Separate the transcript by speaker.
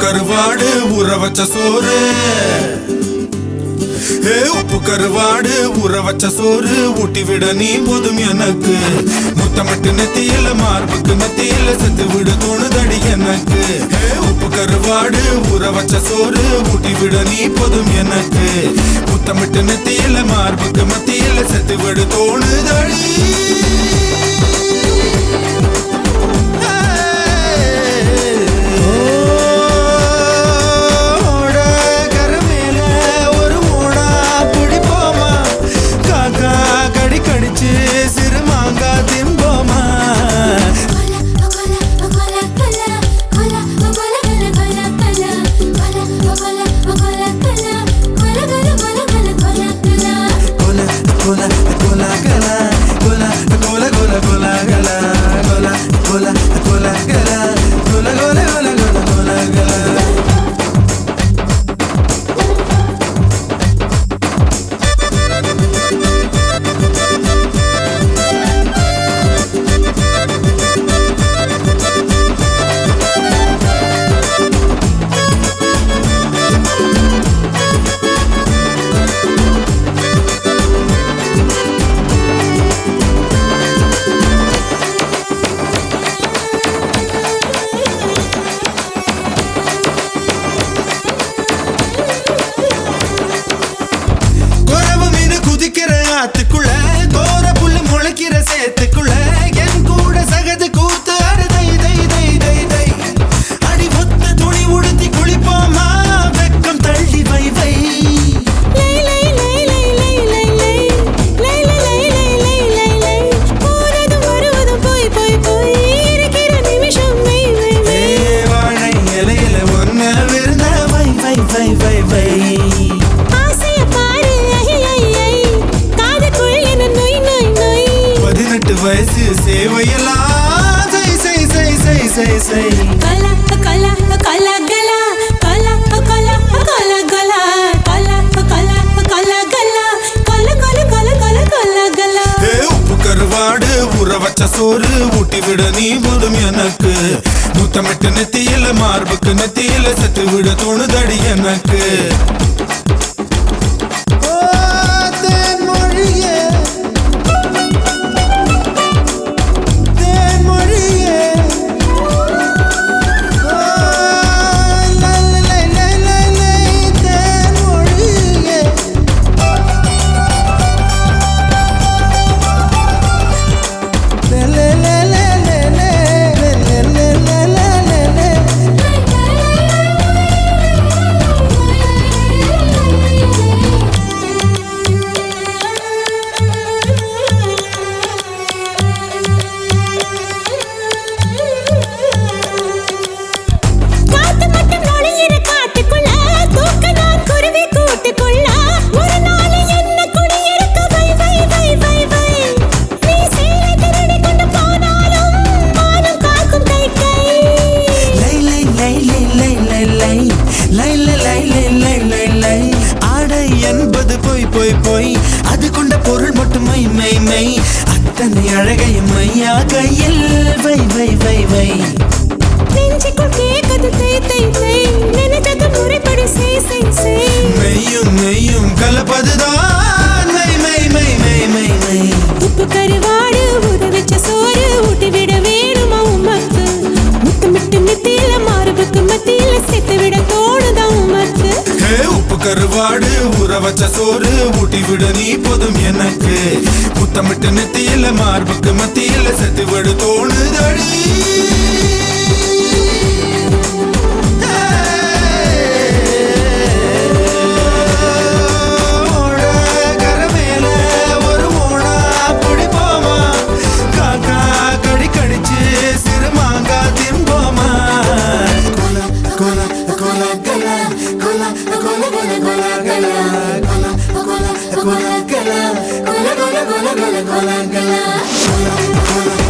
Speaker 1: கருவாடு ஊற வச்ச சோறு உப்பு கருவாடு ஊற வச்ச சோறு ஊட்டி விட நீ போதும் எனக்கு முத்தமிட்டு நெத்தியில மார்புக்கு நெத்தியில செத்து விட தோணுதடி எனக்கு உப்பு கருவாடு ஊற வச்ச சோறு ஊட்டி விட நீ போதும் எனக்கு முத்தமிட்டு நெத்தியில மார்புக்கு மத்தியில செத்து விட தோணுதடி ஆத்துக்குள்ள கோர புல்லு முளைக்கிற சேத்துக்குள்ள என் கூட சகது கூத்து அறுதை தை தை தை தை அடி ஒத்த துணி உடுத்தி குளிப்போமா வெக்கம் தள்ளி வை வை வாழை இலையில ஒன்ன விருந்த வை வை வை வை வை வயசு சேவையெல்லாம் செய் செய் செய் செய் செய் செய்
Speaker 2: கலா கலா கலா கலா கலா கலா கலா கலா கலா கலா கலா கலா கலா கலா கலா கலா கலா கலா
Speaker 1: உப்பு கருவாடு ஊற வச்ச சோறு ஊட்டி விட நீ போதும் எனக்கு முத்தமிட்டு நெத்தியில மார்புக்கு நெத்தியில செத்து விட தோணுதடி எனக்கு என்பது போய் போய் போய் அது கொண்ட பொருள் மட்டும் மை மை மை அத்தனை அழகையும் மையா கையில் வை வை வை வை
Speaker 2: நெஞ்சுக்குள் கேட்குது தை தை தை நினைச்சது முறைப்படி செய் செய் செய்
Speaker 1: மெய்யும் மெய்யும் கலப்பதுதான் மை மை மை மை மை மை
Speaker 2: உப்பு கருவாடு ஊற வச்ச சோறு ஊட்டி விட வேணுமா உமக்கு முத்தமிட்டு நெத்தியில மார்புக்கு மத்தியில செத்து விட தோணுதா உமக்கு
Speaker 1: உப்பு கருவாடு ஊற வச்ச சோறு ஊட்டி விட நீ போதும் எனக்கு முத்தமிட்டு நெத்தியில மார்புக்கு மத்தியில செத்து விட தோணுதடி
Speaker 2: Cola, cola, cola, cola, cola, cola, cola, cola, cola.